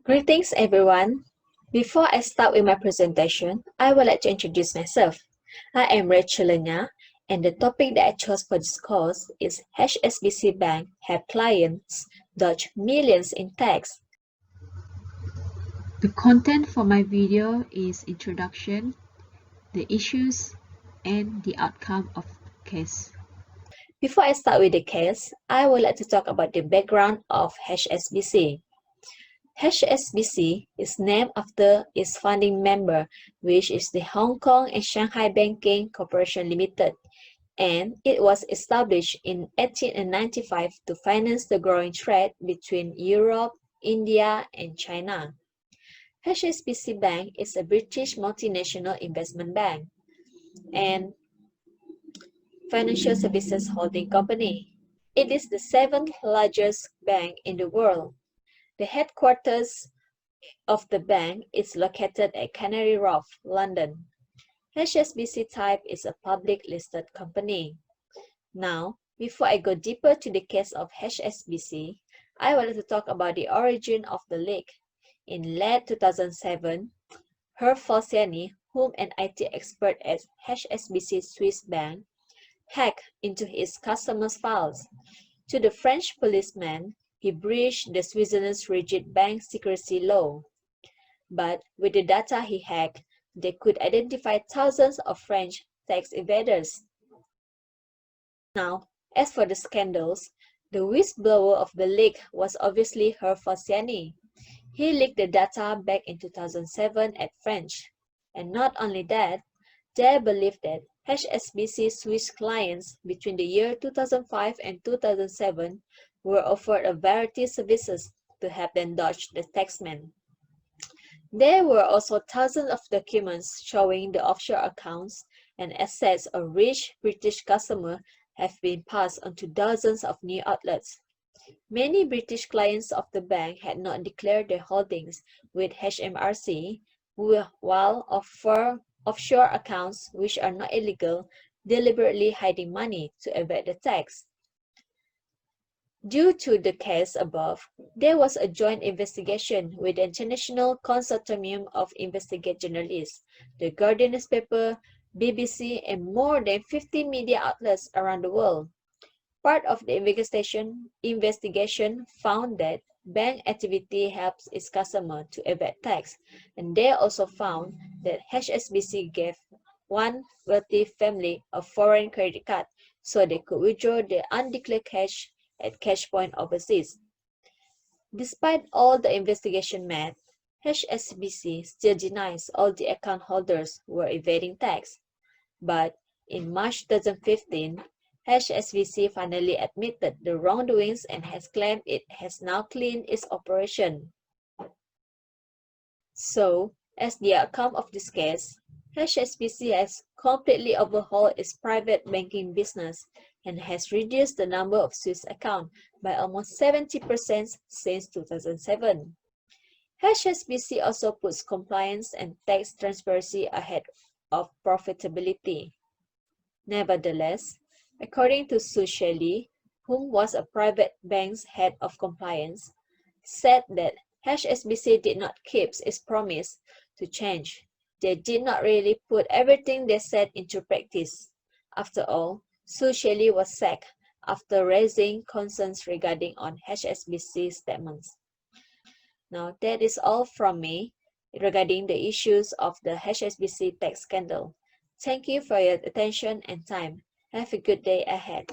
Greetings everyone. Before I start with my presentation, I would like to introduce myself. I am Rachel Lenya, and the topic that I chose for this course is HSBC Bank help clients dodge millions in tax. The content for my video is introduction, the issues, and the outcome of case. Before I start with the case, I would like to talk about the background of HSBC. HSBC is named after its founding member, which is the Hong Kong and Shanghai Banking Corporation Limited, and it was established in 1895 to finance the growing trade between Europe, India, and China. HSBC Bank is a British multinational investment bank and financial services holding company. It is the seventh largest bank in the world. The headquarters of the bank is located at Canary Wharf, London. HSBC Type is a public listed company. Now, before I go deeper to the case of HSBC, I wanted to talk about the origin of the leak. In late 2007, Hsbc, whom an IT expert at HSBC Swiss Bank, hacked into his customers' files. To the French policeman, he breached the Switzerland's rigid bank secrecy law. But with the data he hacked, they could identify thousands of French tax evaders. Now, as for the scandals, the whistleblower of the leak was obviously Hsbc. He leaked the data back in 2007 at French. And not only that, they believed that HSBC Swiss clients between the year 2005 and 2007 were offered a variety of services to help them dodge the taxman. There were also thousands of documents showing the offshore accounts and assets of rich British customers have been passed on to dozens of new outlets. Many British clients of the bank had not declared their holdings with HMRC, while offshore accounts, which are not illegal, deliberately hiding money to evade the tax. Due to the case above, there was a joint investigation with the International Consortium of Investigative Journalists, the Guardian newspaper, BBC, and more than 50 media outlets around the world. Part of the investigation found that bank activity helps its customers to evade tax, and they also found that HSBC gave one wealthy family a foreign credit card so they could withdraw their undeclared cash at cash point overseas. Despite all the investigation made, HSBC still denies all the account holders were evading tax. But in March 2015, HSBC finally admitted the wrongdoings and has claimed it has now cleaned its operation. So, as the outcome of this case, HSBC has completely overhauled its private banking business and has reduced the number of Swiss accounts by almost 70% since 2007. HSBC also puts compliance and tax transparency ahead of profitability. Nevertheless, according to Su Shelley, whom was a private bank's head of compliance, said that HSBC did not keep its promise to change. They did not really put everything they said into practice. After all, Su Shelley was sacked after raising concerns regarding on HSBC statements. Now, that is all from me regarding the issues of the HSBC tax scandal. Thank you for your attention and time. Have a good day ahead.